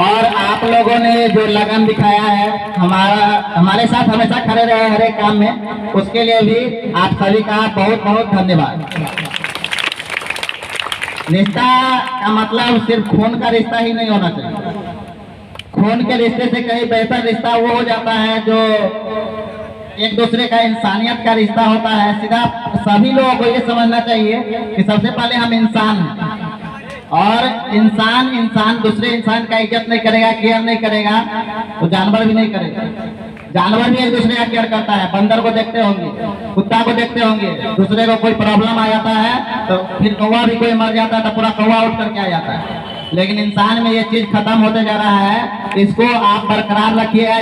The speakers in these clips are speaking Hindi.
और आप लोगों ने जो लगन दिखाया है, हमारे साथ हमेशा खड़े रहे हर एक काम में, उसके लिए भी आप सभी का बहुत बहुत धन्यवाद। रिश्ता का मतलब सिर्फ खून का रिश्ता ही नहीं होना चाहिए। खून के रिश्ते से कहीं बेहतर रिश्ता वो हो जाता है जो एक दूसरे का इंसानियत का रिश्ता होता है। सीधा सभी लोगों को ये समझना चाहिए कि सबसे पहले हम इंसान हैं, और इंसान दूसरे इंसान का इज्जत नहीं करेगा, केयर नहीं करेगा, तो जानवर भी नहीं करेगा। जानवर भी एक दूसरे का केयर करता है। बंदर को देखते होंगे, कुत्ता को देखते होंगे, दूसरे को कोई प्रॉब्लम आ जाता है तो फिर कौवा भी कोई मर जाता है तो पूरा कौवा उठ करके आ जाता है। लेकिन इंसान में ये चीज खत्म होते जा रहा है। इसको आप बरकरार रखिएगा,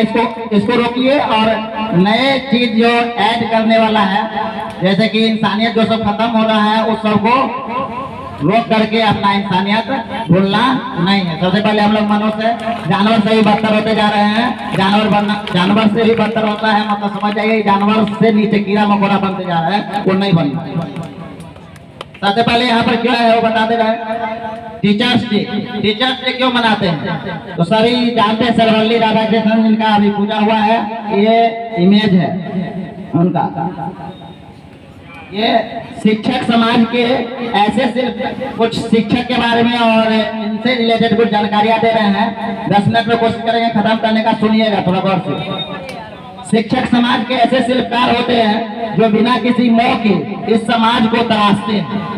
इसको रोकिए, और नए चीज जो ऐड करने वाला है, जैसे कि इंसानियत जो सब खत्म हो रहा है, उस सबको रोक करके अपना इंसानियत भूलना नहीं है। सबसे पहले हम लोग मनुष्य जानवर से भी बदतर होते जा रहे हैं। जानवर से भी बदतर होता है, मतलब समझ जाइए जानवर से नीचे कीड़ा मकोड़ा बनते जा रहा है, वो नहीं बनना। सबसे पहले यहाँ पर क्या है वो बताते रहे। टीचर्स डे क्यों मनाते हैं? तो सभी जानते हैं सरवल्ली राधाकृष्णन जिनका अभी पूजा हुआ है, ये इमेज है उनका। ये शिक्षक समाज के ऐसे सिर्फ कुछ शिक्षक के बारे में और इनसे रिलेटेड कुछ जानकारियां दे रहे हैं। 10 मिनट में कोशिश करेंगे खत्म करने का, सुनिएगा थोड़ा गौर से। शिक्षक समाज के ऐसे शिल्पकार होते हैं जो बिना किसी मोह के इस समाज को तराशते हैं।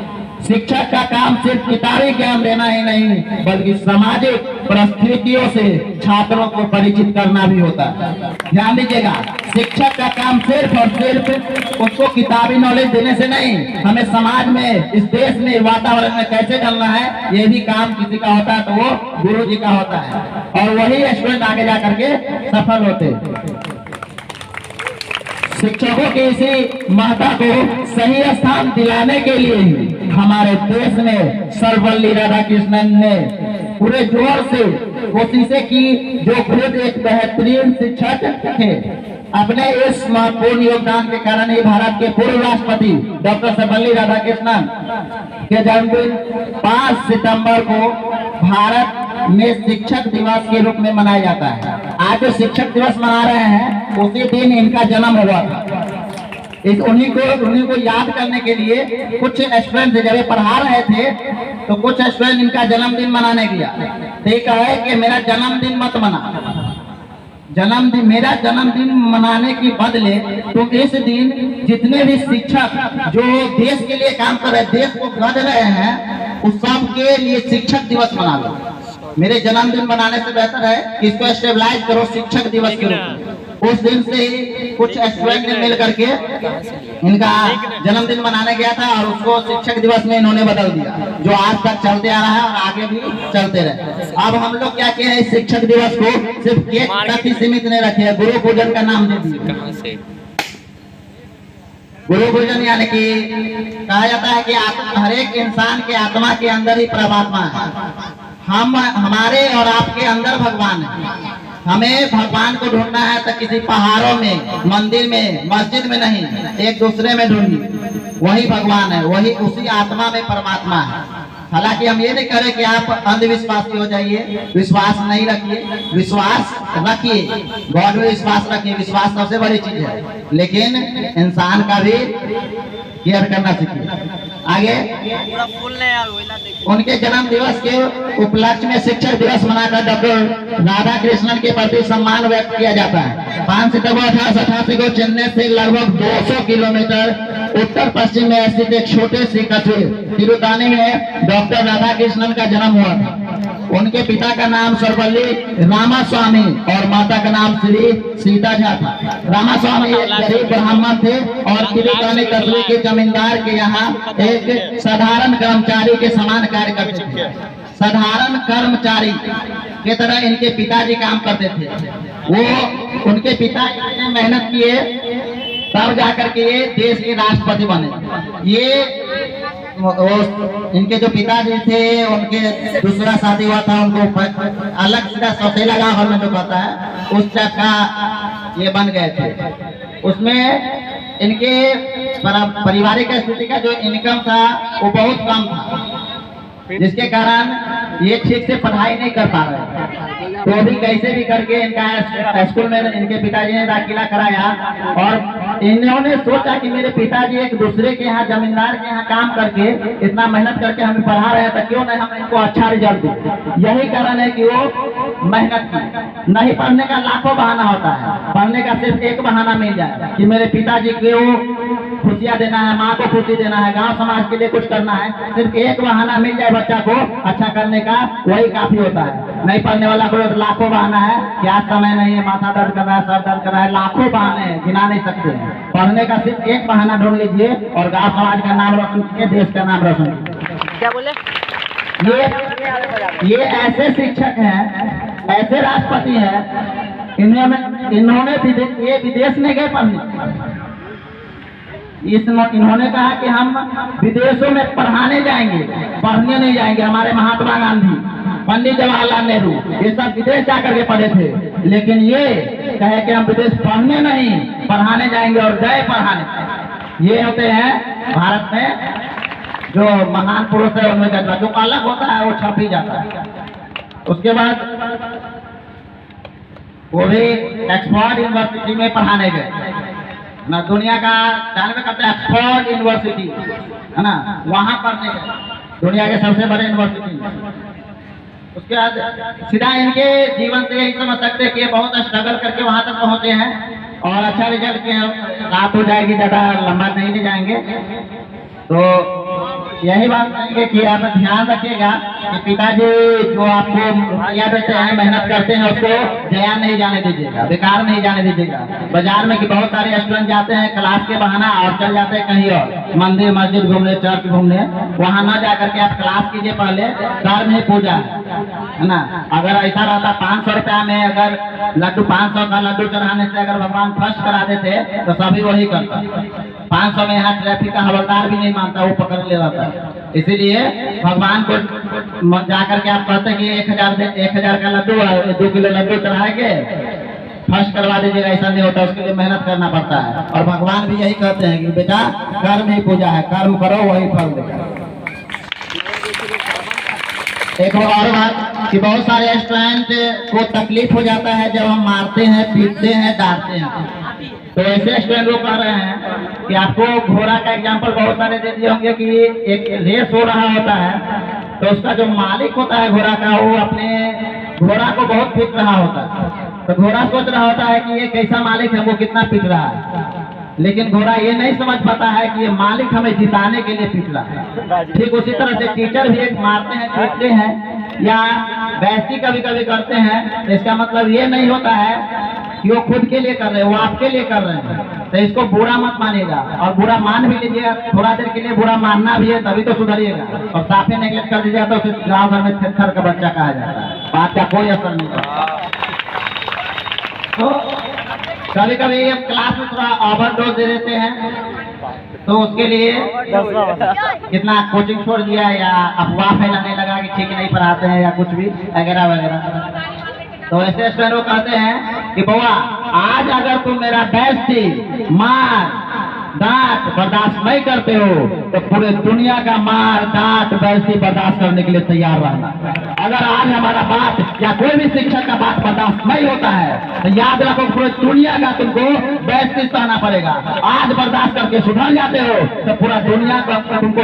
शिक्षक का काम सिर्फ किताबी ज्ञान देना ही नहीं, बल्कि सामाजिक परिस्थितियों से छात्रों को परिचित करना भी होता है। ध्यान दीजिएगा, शिक्षक का काम सिर्फ और सिर्फ उसको किताबी नॉलेज देने से नहीं, हमें समाज में, इस देश में, वातावरण में कैसे चलना है, ये भी काम किसी का होता है तो वो गुरु जी का होता है, और वही स्टूडेंट आगे जा करके सफल होते हैं। शिक्षकों की इसी महत्ता को सही स्थान दिलाने के लिए ही हमारे देश में सर्वपल्ली राधाकृष्णन ने पूरे जोर से कोशिशें की, जो खुद एक बेहतरीन शिक्षक थे। अपने इस महत्वपूर्ण योगदान के कारण ही भारत के पूर्व राष्ट्रपति डॉक्टर सर्वपल्ली राधाकृष्णन के जन्मदिन 5 सितंबर को भारत में शिक्षक दिवस के रूप में मनाया जाता है। आज जो शिक्षक दिवस मना रहे हैं, उसी दिन इनका जन्म हुआ था। उन्हीं को याद करने के लिए कुछ स्टूडेंट जब पढ़ा रहे थे तो कुछ स्टूडेंट इनका जन्मदिन मनाने गया। ठीक है कि मेरा जन्मदिन मत मना, मेरा जन्मदिन मनाने के बदले तो इस दिन जितने भी शिक्षक जो देश के लिए काम कर रहे, देश को गढ़ रहे हैं, उस सब के लिए शिक्षक दिवस मना लो। मेरे जन्मदिन मनाने से बेहतर है कि इसको स्टेबलाइज करो शिक्षक दिवस के रूप में। उस दिन से ही कुछ स्टूडेंट ने मिल करके इनका जन्मदिन मनाने गया था, और उसको शिक्षक दिवस में इन्होंने बदल दिया, जो आज तक चलते आ रहा है और आगे भी चलते रहे। अब हम लोग क्या किए हैं, शिक्षक दिवस को सिर्फ केक तक ही सीमित नहीं रखे, गुरु पूजन का नाम दे दिए। गुरु पूजन यानी कि कहा जाता है कि हर एक इंसान के आत्मा के अंदर ही परमात्मा है। हमारे और आपके अंदर भगवान है। हमें भगवान को ढूंढना है तो किसी पहाड़ों में, मंदिर में, मस्जिद में नहीं, एक दूसरे में ढूंढिए, वही भगवान है, वही उसी आत्मा में परमात्मा है। हालांकि हम ये नहीं कह रहे कि आप अंधविश्वासी हो जाइए, विश्वास नहीं रखिए, विश्वास रखिए, गॉड में विश्वास रखिए, विश्वास सबसे बड़ी चीज है, लेकिन इंसान का भी केयर करना सीखिए। आगे उनके जन्म दिवस के उपलक्ष्य में शिक्षक दिवस मनाकर डॉक्टर राधाकृष्णन के प्रति सम्मान व्यक्त किया जाता है। 5 सितंबर 1888 को चेन्नई से लगभग 200 किलोमीटर उत्तर पश्चिम में स्थित एक छोटे से कस्बे तिरुतानी में डॉक्टर राधाकृष्णन का जन्म हुआ था। उनके पिता का नाम सर्वपल्ली रामास्वामी और माता का नाम श्री सीता झा था। रामास्वामी एक गरीब ब्राह्मण थे और तिरुतानी कस्बे के जमींदार के यहाँ एक साधारण कर्मचारी के समान कार्य करते थे। साधारण कर्मचारी के तरह इनके पिताजी काम करते थे। वो उनके पिता इतने मेहनत किए तब जाकर के ये देश के राष्ट्रपति बने। ये इनके जो पिताजी थे, उनके दूसरा शादी हुआ था, उनको अलग सीधा सौतेला गाँव घर में जो कहता है उस टाइप का ये बन गए थे। उसमें इनके पारिवारिक स्थिति का जो इनकम था वो बहुत कम था, जिसके कारण ये ठीक से पढ़ाई नहीं कर पा रहे, तो भी कैसे भी करके इनका स्कूल में इनके पिताजी ने दाखिला कराया। और इन्होंने सोचा कि मेरे पिताजी एक दूसरे के यहाँ जमींदार के यहाँ काम करके इतना मेहनत करके हमें पढ़ा रहे हैं, तो क्यों नहीं हम इनको अच्छा रिजल्ट दें। यही कारण है कि वो मेहनत की। नहीं पढ़ने का लाखों बहाना होता है, पढ़ने का सिर्फ एक बहाना मिल जाए कि मेरे पिताजी को खुशियाँ देना है, माँ को खुशी देना है, गांव समाज के लिए कुछ करना है, सिर्फ एक बहाना मिल जाए बच्चा को अच्छा करने का, वही काफी होता है। नहीं पढ़ने वाला को तो लाखों बहाना है कि आज समय नहीं है, माथा दर्द कर रहा है, सर दर्द कर रहा है, लाखों बहाने हैं, गिना नहीं सकते। पढ़ने का सिर्फ एक बहाना ढूंढ लीजिए और गांव समाज का नाम रोशन कीजिए, देश का नाम रोशन कीजिए। क्या बोले? ये ऐसे शिक्षक हैं, ऐसे राष्ट्रपति हैं, इन्होंने ये विदेश में गए पढ़ने, इन्होंने कहा कि हम विदेशों में पढ़ाने जाएंगे, पढ़ने नहीं जाएंगे। हमारे महात्मा गांधी, पंडित जवाहरलाल नेहरू, ये सब विदेश जाकर के पढ़े थे, लेकिन ये कहे कि हम विदेश पढ़ने नहीं पढ़ाने जाएंगे, और गए पढ़ाने। ये होते हैं भारत में जो महान पुरुष है, उनमें जो अलग होता है वो छप ही जाता है। उसके बाद वो भी ऑक्सफोर्ड यूनिवर्सिटी में पढ़ाने गए ना, दुनिया का जानवे करते हैं ऑक्सफोर्ड यूनिवर्सिटी है ना, वहां पढ़ने गए, दुनिया के सबसे बड़े यूनिवर्सिटी। उसके बाद सीधा इनके जीवन से यही समझ सकते हैं कि ये बहुत स्ट्रगल करके वहां तक पहुंचे हैं और अच्छा रिजल्ट किए। रात हो जाएगी, ज्यादा लंबा नहीं ले जाएंगे, तो यही बात कहेंगे कि आप ध्यान रखिएगा कि पिताजी जो आपको या देते हैं, मेहनत करते हैं, उसको जया नहीं जाने दीजिएगा, बेकार नहीं जाने दीजिएगा। बाजार में कि बहुत सारे स्टूडेंट जाते हैं क्लास के बहाना और चल जाते हैं कहीं और, मंदिर मस्जिद घूमने, चर्च घूमने, वहां न जा करके आप क्लास कीजिए, पहले घर में पूजा है ना। अगर ऐसा रहता 500 रुपया में अगर लड्डू, 500 का लड्डू चढ़ाने से अगर भगवान फर्स्ट करा देते तो सभी वही करता। 500 में यहाँ ट्रैफिक का हवलदार भी नहीं मानता, वो पकड़ ले रहा। इसीलिए भगवान को जाकर के आप कहते हैं कि 1000 का लड्डू, 2 किलो लड्डू चढ़ाएंगे, फर्स्ट करवा दीजिएगा। ऐसा नहीं होता, उसके लिए मेहनत करना पड़ता है। और भगवान भी यही कहते हैं कि बेटा कर्म ही पूजा है, कर्म करो वही फल देगा। एक और बात कि बहुत सारे स्टूडेंट को तकलीफ हो जाता है जब हम मारते हैं, पीटते हैं, डांटते हैं। तो ऐसे स्टूडेंट लोग कह रहे हैं कि आपको घोड़ा का एग्जांपल बहुत सारे दे दिए होंगे कि एक रेस हो रहा होता है, तो उसका जो मालिक होता है घोड़ा का, वो अपने घोड़ा को बहुत पीट रहा होता है। तो घोड़ा सोच रहा होता है कि ये कैसा मालिक है, वो कितना पीट रहा है, लेकिन घोड़ा ये नहीं समझ पाता है कि ये मालिक हमें जिताने के लिए पीट रहा है। ठीक उसी तरह से टीचर भी एक मारते हैं, पीटते हैं या बेइज्जती कभी कभी करते हैं, तो इसका मतलब ये नहीं होता है कि वो खुद के लिए कर रहे हैं, वो आपके लिए कर रहे हैं। तो इसको बुरा मत मानिएगा, और बुरा मान भी लीजिएगा, थोड़ा देर के लिए बुरा मानना भी है, तभी तो सुधरिएगा। और साफे नेगलेक्ट कर दीजिएगा तो फिर गाँव घर में थेथर का बच्चा कहा जाता है, बात का कोई असर नहीं करता। तो कभी कभी ये क्लास में थोड़ा ओवरडोज दे देते हैं, तो उसके लिए कितना कोचिंग छोड़ दिया या अफवाह फैलाने लगा कि ठीक नहीं पढ़ाते हैं या कुछ भी वगैरह वगैरह। तो ऐसे स्टूडेंट कहते हैं कि बउआ आज अगर तुम मेरा बेइज्जती, मार, डांट बर्दाश्त नहीं करते हो तो पूरे दुनिया का मार, डांट, बेइज्जती बर्दाश्त करने के लिए तैयार रहना। अगर आज हमारा बात या कोई भी शिक्षक का बात बर्दाश्त नहीं होता है तो याद रखो पूरे दुनिया का तुमको बेइज्जती सहना पड़ेगा। आज बर्दाश्त करके सुधर जाते हो तो पूरा दुनिया का तुमको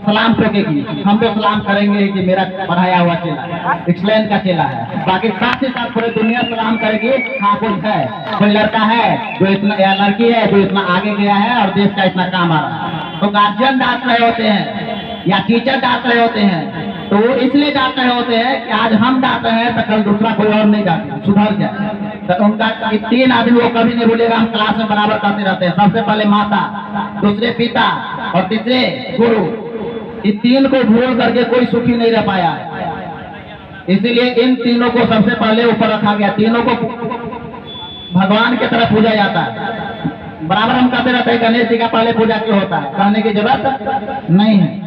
सलाम ठोकेगी। हम तो सलाम करेंगे कि मेरा पढ़ाया हुआ चेला है, एक्सीलेंट का चेला है, बाकी साथ ही साथ पूरे दुनिया सलाम करेगी। हाँ कोई है, कोई लड़का है जो इतना, या लड़की है जो इतना आगे गया है और देश का इतना काम आ रहा है। तो गार्जियन डांट रहे होते हैं या टीचर डांट रहे होते हैं, तो वो इसलिए डांट रहे होते हैं कि आज हम डांट रहे हैं तो कल दूसरा कोई और नहीं डांटे, सुधर जाए। तो उनका 3 आदमी वो कभी नहीं भूलेगा, हम क्लास में बराबर करते रहते हैं। सबसे पहले माता, दूसरे पिता और तीसरे गुरु। इन 3 को भूल करके कोई सुखी नहीं रह पाया है, इसीलिए इन तीनों को सबसे पहले ऊपर रखा गया। तीनों को भगवान की तरह पूजा जाता है। बराबर हम कहते रहते हैं गणेश जी का पहले पूजा क्यों होता है, कहने की जरूरत नहीं है।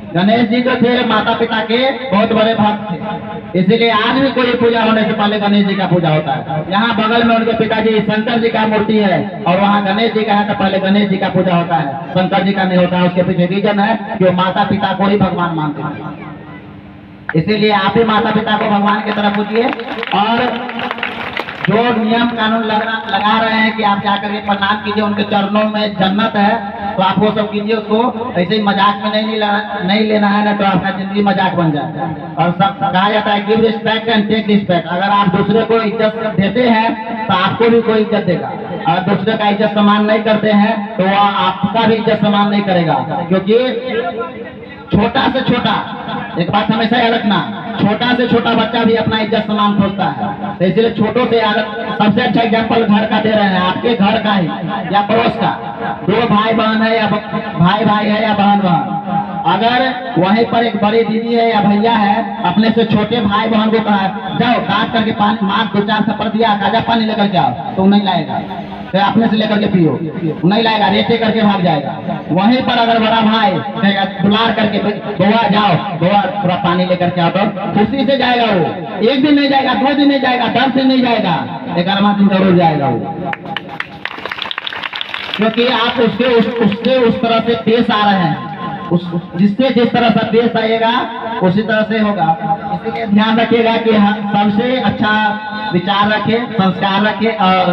गणेश जी जो थे माता पिता के बहुत बड़े भक्त थे, इसीलिए आज भी कोई पूजा होने से पहले गणेश जी का पूजा होता है। यहाँ बगल में उनके पिताजी शंकर जी का मूर्ति है और वहाँ गणेश जी का है, तो पहले गणेश जी का पूजा होता है, शंकर जी का नहीं होता है। उसके पीछे रीजन है कि वो माता पिता को ही भगवान मानते हैं। इसीलिए आप भी माता पिता को भगवान की तरफ पूछिए, और जो नियम कानून लगा रहे हैं कि आप जाकर के प्रणाम कीजिए, उनके चरणों में जन्नत है, तो आप वो सब कीजिए। उसको ऐसे ही मजाक में नहीं लेना है, ना तो आपका जिंदगी मजाक बन जाए। और सब कहा जाता है give respect and take respect. अगर आप दूसरे को इज्जत देते हैं तो आपको भी कोई इज्जत देगा, और दूसरे का इज्जत सम्मान नहीं करते हैं तो वह आपका भी इज्जत सम्मान नहीं करेगा। क्योंकि छोटा से छोटा, एक बात हमेशा याद रखना, छोटा से छोटा बच्चा भी अपना इज्जत सम्मान खोजता है। तो इसलिए छोटों से सबसे अच्छा एग्जाम्पल घर का दे रहे हैं, आपके घर का ही या पड़ोस का। दो भाई बहन है या भाई है या बहन बहन, अगर वहीं पर एक बड़ी दीदी है या भैया है, अपने से छोटे भाई बहन को कहा जाओ डांट करके पानी मार 2-4 थप्पड़ दिया, काजा पानी लेकर के आओ, तो नहीं लाएगा। तो अपने से लेकर के पियो, नहीं लाएगा, रेटे करके भाग जाएगा। वहीं पर अगर बड़ा भाई कहेगा दुलार करके बउआ जाओ, बउआ थोड़ा पानी लेकर के आओ, तो खुशी से जाएगा। वो एक दिन नहीं जाएगा, 2 दिन नहीं जाएगा, 10 दिन नहीं जाएगा, 11वां दिन जरूर जाएगा वो। क्योंकि आप उसके उस तरह से पेश आ रहे हैं, जिससे जिस तरह से पेश आएगा उसी तरह से होगा। इसीलिए ध्यान रखिएगा कि सबसे अच्छा विचार रखे, संस्कार रखे, और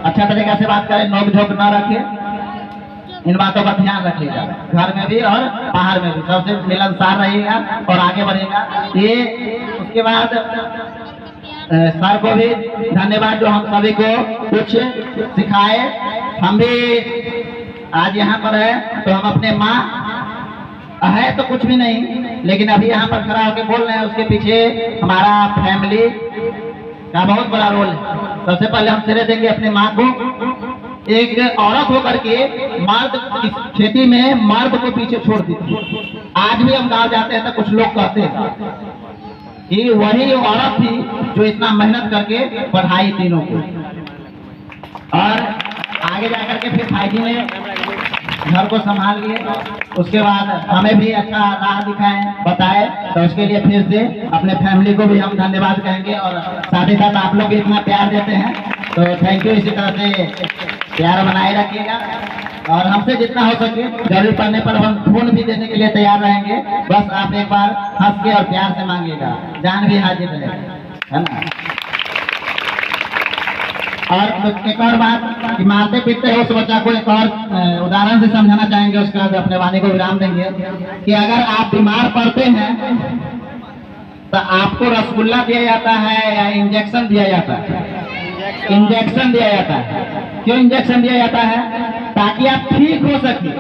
अच्छा तरीका से बात करें, नोक झोंक न रखे। इन बातों का ध्यान रखिएगा, घर में भी और बाहर में भी सबसे मिलनसार रहिएगा और आगे बढ़ेगा। ये उसके बाद सर को भी धन्यवाद जो हम सभी को कुछ सिखाए। हम भी आज यहाँ पर है तो हम अपने माँ है तो कुछ भी नहीं, लेकिन अभी यहाँ पर खड़ा होकर बोल रहे हैं, उसके पीछे हमारा फैमिली का बहुत बड़ा रोल है। सबसे पहले हम सिरे देंगे अपने माँ को। एक औरत होकर के मर्द इस खेती में मर्द को पीछे छोड़ दी थी। आज भी हम गाँव जाते हैं तो कुछ लोग कहते हैं कि वही औरत थी जो इतना मेहनत करके पढ़ाई तीनों को, और आगे जाकर के फिर भाई जी ने घर को संभाल लिए। उसके बाद हमें भी अच्छा राह दिखाए, बताए, तो उसके लिए फिर से अपने फैमिली को भी हम धन्यवाद कहेंगे। और साथ ही साथ आप लोग भी इतना प्यार देते हैं तो थैंक यू। इसी तरह से प्यार बनाए रखिएगा, और हमसे जितना हो सके जरूरत पड़ने पर हम खून भी देने के लिए तैयार रहेंगे। बस आप एक बार हंस के और प्यार से मांगिएगा, जान भी हाजिर है ना। और एक और बात कि मारते पीटते हो उस बच्चा को एक और उदाहरण से समझाना चाहेंगे, उसके बाद अपने वाणी को विराम देंगे कि अगर आप बीमार पड़ते हैं तो आपको रसगुल्ला दिया जाता है या इंजेक्शन दिया जाता है? इंजेक्शन दिया जाता है। क्यों इंजेक्शन दिया जाता है? ताकि आप ठीक हो सके।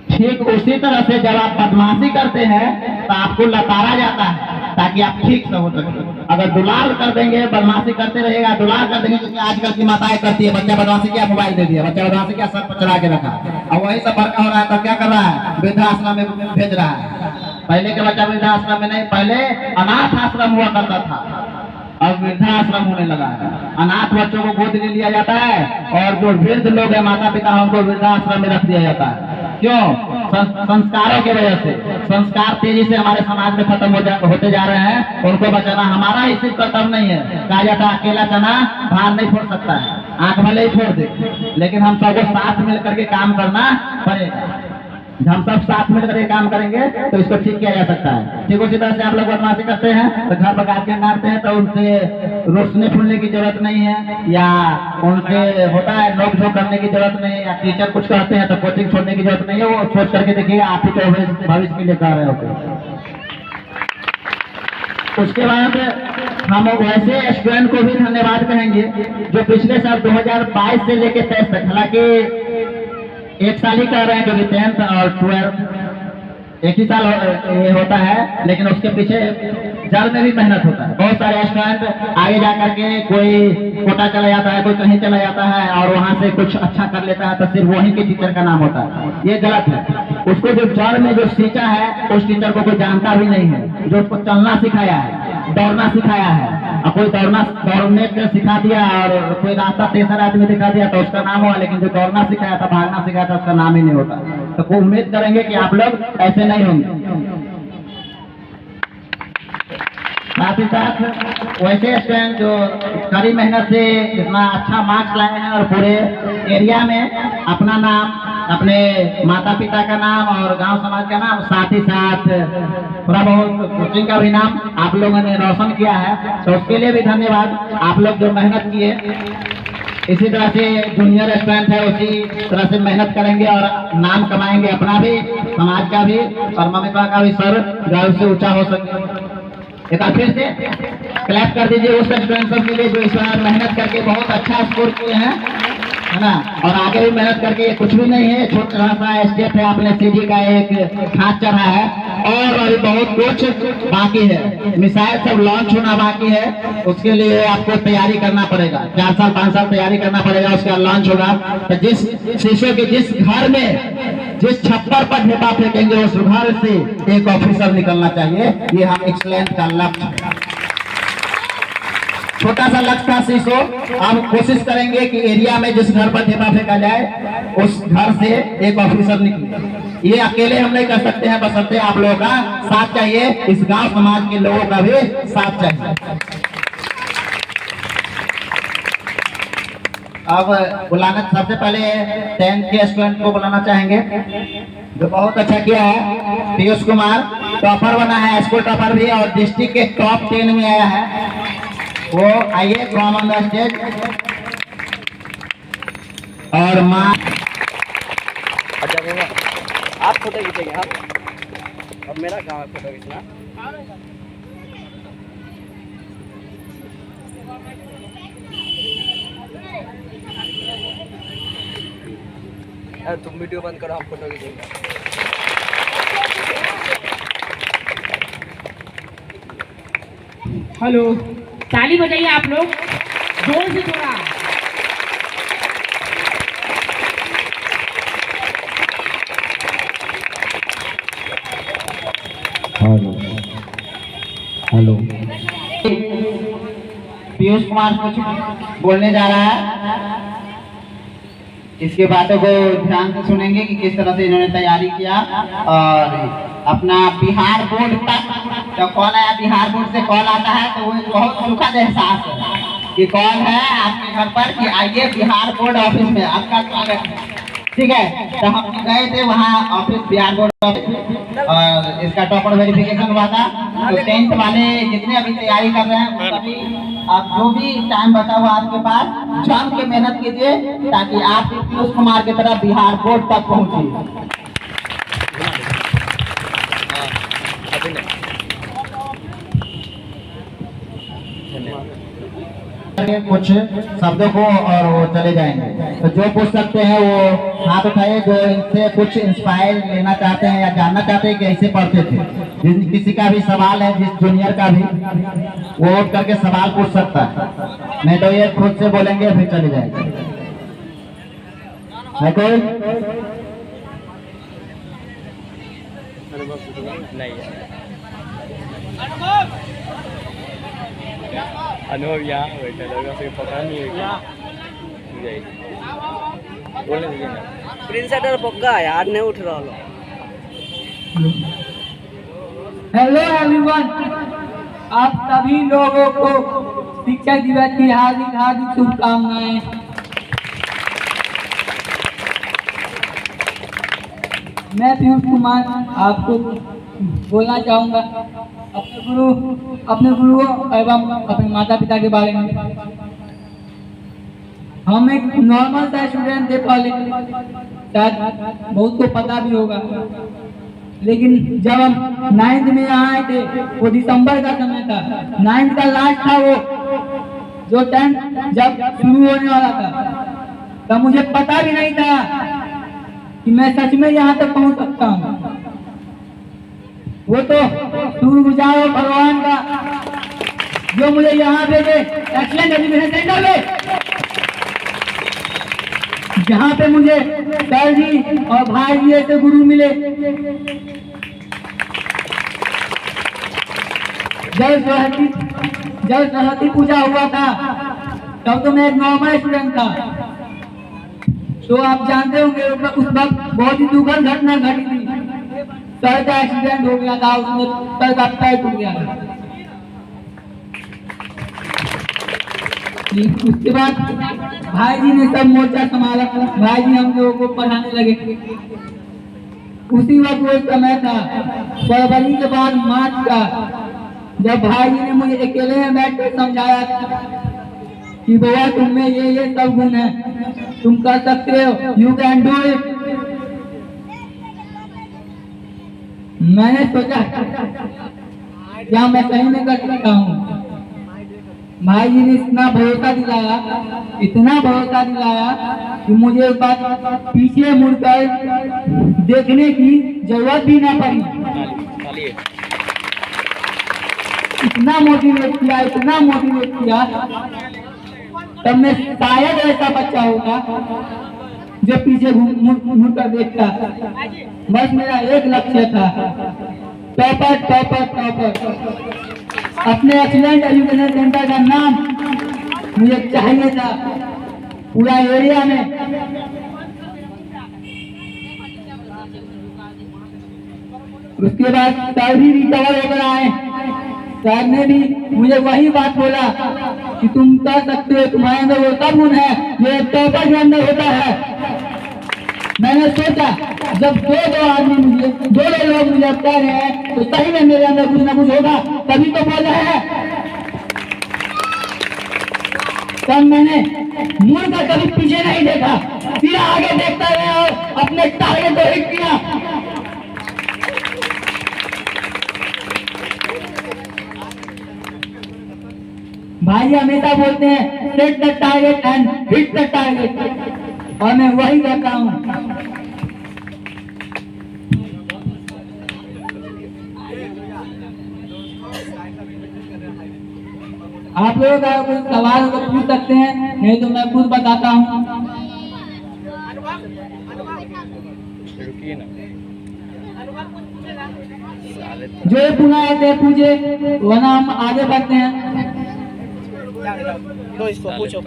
ठीक उसी तरह से जब आप बदमाशी करते हैं तो आपको लताड़ा जाता है ताकि आप ठीक से हो सके। अगर दुलार कर देंगे, बदमाशी करते रहेगा, दुलार कर देंगे, क्योंकि आजकल की माताएं करती है, बच्चा बदमाशी किया मोबाइल दे दिया, बच्चा बदमाशी किया सर पर चढ़ा के रखा, अब वही सब बड़का हो रहा है तो क्या कर रहा है? वृद्धाश्रम में भेज रहा है। पहले के बच्चा वृद्धाश्रम में नहीं, पहले अनाथ आश्रम हुआ करता था, अब वृद्धाश्रम होने लगा है। अनाथ बच्चों को गोद ले लिया जाता है, और जो वृद्ध लोग हैं माता पिता उनको वृद्धाश्रम में रख दिया जाता है। क्यों? संस्कारों की वजह से। संस्कार तेजी से हमारे समाज में खत्म होते जा रहे हैं, उनको बचाना हमारा ही सिर्फ कर्तव्य नहीं है। कहा जाता है अकेला चना भार नहीं फोड़ सकता है, आंख भले ही फोड़ दे, लेकिन हम सबको साथ मिल करके काम करना पड़ेगा। हम सब साथ मिल करके काम करेंगे तो इसको ठीक किया जा सकता है। ठीक उसी तरह से आप लोग बदमाशी करते हैं तो घर भगा के मारते हैं, तो उनसे रोशनी फूलने की जरूरत नहीं है, या उनसे होता है नोक झोंक करने की जरूरत नहीं है, या टीचर कुछ कहते हैं तो कोचिंग छोड़ने की जरूरत नहीं है। वो सोच करके देखिएगा आप ही तो भविष्य के लिए कर रहे होते। उसके बाद हम वैसे स्टूडेंट को भी धन्यवाद कहेंगे जो पिछले साल 2022 से लेकर 23 तक, हालांकि एक साल ही कर रहे हैं क्योंकि 10th और 12th एक ही साल ये होता है, लेकिन उसके पीछे जड़ में भी मेहनत होता है। बहुत सारे स्टूडेंट आगे जाकर के कोई कोटा चला जाता है, कोई कहीं चला जाता है, और वहां से कुछ अच्छा कर लेता है तो सिर्फ वहीं के टीचर का नाम होता है। ये गलत है। उसको जो जड़ में जो सींचा है उस टीचर को कोई जानता भी नहीं है, जो उसको चलना सिखाया है, दौड़ना सिखाया है, और कोई दौड़ने के सिखा दिया और कोई रास्ता तेसर आदमी दिखा दिया तो उसका नाम हुआ, लेकिन जो दौड़ना सिखाया था, भागना सिखाया था, उसका नाम ही नहीं होता। तो कोई उम्मीद करेंगे कि आप लोग ऐसे नहीं होंगे। साथ ही साथ वैसे स्टूडेंट जो कड़ी मेहनत से इतना अच्छा मार्क्स लाए हैं और पूरे एरिया में अपना नाम अपने माता पिता का नाम और गांव समाज का नाम, साथ ही साथ थोड़ा बहुत कोचिंग का भी नाम आप लोगों ने रोशन किया है, तो उसके लिए भी धन्यवाद। आप लोग जो मेहनत किए, इसी तरह से जूनियर स्टूडेंट है उसी तरह से मेहनत करेंगे और नाम कमाएंगे, अपना भी, समाज का भी और मम्मी पापा का भी सर गर्व से ऊंचा हो सके। एक बार फिर से क्लैप कर दीजिए उस स्टूडेंट सब के लिए जो इस बार मेहनत करके बहुत अच्छा स्कोर किए हैं, है ना। और आगे भी मेहनत करके, ये कुछ भी नहीं है, छोटा सा स्टेप है, आपने सीढ़ी का एक हाथ चढ़ा है और अभी बहुत कुछ बाकी है। मिसाइल सब लॉन्च होना बाकी है, उसके लिए आपको तैयारी करना पड़ेगा, 4 साल 5 साल तैयारी करना पड़ेगा, उसका लॉन्च होगा। तो जिस शीशे के जिस घर में जिस छप्पर पर ढेपा फेंकेंगे उस घर से एक ऑफिसर निकलना चाहिए, ये हम एक्सीलेंस का लक्ष्य है। छोटा सा लक्ष्य था शीशो, अब कोशिश करेंगे कि एरिया में जिस घर पर ढेपा फेंका जाए उस घर से एक ऑफिसर निकले। ये अकेले हम नहीं कर सकते हैं, बशर्ते आप लोगों का साथ चाहिए, इस गांव समाज के लोगों का भी साथ चाहिए। अब बुलाना, सबसे पहले 10th के स्टूडेंट को बुलाना चाहेंगे जो बहुत अच्छा किया है। पीयूष कुमार टॉपर बना है, स्कूल टॉपर भी, और डिस्ट्रिक्ट के टॉप 10 में आया है। वो आइए कॉम ऑन द स्टेज। और माँ, अच्छा आप फोटो खींचेंगे आप, अब मेरा काम है फोटो खींचना। तुम वीडियो बंद करो, हम फोटो खींचेंगे। हेलो, ताली बजाइए आप लोग जोर से थोड़ा। Hello hello. पीयूष कुमार कुछ बोलने जा रहा है, इसके बातों को ध्यान से सुनेंगे कि किस तरह से इन्होंने तैयारी किया। और अपना बिहार बोर्ड तक जब कॉल आया, बिहार बोर्ड से कॉल आता है तो वो बहुत सुखद एहसास है कि कॉल है आपके घर पर कि आइए बिहार बोर्ड ऑफिस में आपका स्वागत है। ठीक है, तो हम गए थे वहाँ ऑफिस, बिहार बोर्ड ऑफिस, और इसका टॉपर वेरिफिकेशन हुआ था। तो 10th वाले जितने अभी तैयारी कर रहे हैं वो सभी, आप जो भी टाइम बचा हुआ आपके पास, जम के मेहनत कीजिए ताकि आप पीयूष कुमार की तरह बिहार बोर्ड तक पहुंचिए। कुछ शब्दों को और वो चले जाएंगे, तो जो पूछ सकते हैं वो हाथ उठाइए, जो इनसे कुछ इंस्पायर लेना चाहते हैं या जानना चाहते हैं कि ऐसे पढ़ते थे। जिस किसी का भी सवाल है, जिस जूनियर का भी, वो उठ करके सवाल पूछ सकता है, नहीं तो ये खुद से बोलेंगे फिर चले जाएंगे। है कोई? अनुभव यहाँ बैठा लगा, फिर पता नहीं है क्या बोलने दीजिए ना। प्रिंसेटर पक्का यार नहीं उठ रहा। हेलो एवरीवन, आप सभी लोगों को शिक्षक दिवस की हार्दिक हार्दिक शुभकामनाएं। मैं पीयूष कुमार आपको बोलना चाहूँगा अपने गुरुओं एवं अपने माता पिता के बारे में। हम एक नॉर्मल सा स्टूडेंट थे पहले, शायद बहुत को पता भी होगा, लेकिन जब हम 9th में यहाँ आए थे, वो दिसंबर का समय था, 9th का लास्ट था वो, जो 10th जब शुरू होने वाला था, तब मुझे पता भी नहीं था कि मैं सच में यहाँ तक पहुँच सकता हूँ। वो तो शुक्रगुजार हो भगवान का जो मुझे यहाँ भेजे एक्सीलेंट एजुकेशन सेंटर में, जहाँ पे मुझे सर जी और भाई जी ऐसे गुरु मिले। जब सरस्वती पूजा हुआ था तब तो मैं एक नॉर्मल स्टूडेंट था, तो आप जानते होंगे उस वक्त बहुत ही दुखद घटना घटी थी। सर का एक्सीडेंट हो गया था, उसमें सर का पैर टूट गया था। उसके बाद भाई जी ने सब मोर्चा संभाला, भाई जी हम लोगों को पढ़ाने लगे। उसी वक्त वो समय था फरवरी के बाद मार्च का, जब भाई जी ने मुझे अकेले में बैठ कर समझाया कि भैया तुम में ये सब गुण है, तुम कर सकते हो, यू कैन डू इट। मैंने सोचा क्या मैं सही में कर सकता हूँ। भाई जी ने इतना भरोसा दिलाया, इतना भरोसा दिलाया कि मुझे एक बार पीछे मुड़कर देखने की जरूरत भी ना पड़ी। इतना मोटिवेट किया, इतना मोटिवेट किया। तब मैं शायद ऐसा बच्चा होगा जो पीछे मुड़ कर देखता। बस मेरा एक लक्ष्य था, टॉपर टॉपर टॉपर। अपने एक्सीलेंट एजुकेशन सेंटर का नाम मुझे चाहिए था पूरा एरिया में। उसके बाद सर भी रिकवर होकर आए। सर ने भी मुझे वही बात बोला कि तुम कर सकते हो, तुम्हारे अंदर वो सब गुण है जो एक टॉपर के अंदर होता है। मैंने सोचा जब दो आदमी दो लोग मुझे कह रहे हैं तो सही में मेरे अंदर कुछ ना कुछ होगा, तभी तो बोल रहे हैं। तब मैंने मुड़ कर कभी पीछे नहीं देखा, सीधा आगे देखता रहा और अपने टारगेट को हिट किया। भाई हमेशा बोलते हैं set the target and hit the target, और मैं वही करता हूँ। आप लोगों का कोई सवाल हो तो पूछ सकते हैं, नहीं तो मैं खुद बताता हूँ। जो ये पुनः आते हैं पूछे, वरना हम आगे बढ़ते हैं। इसको पूछो।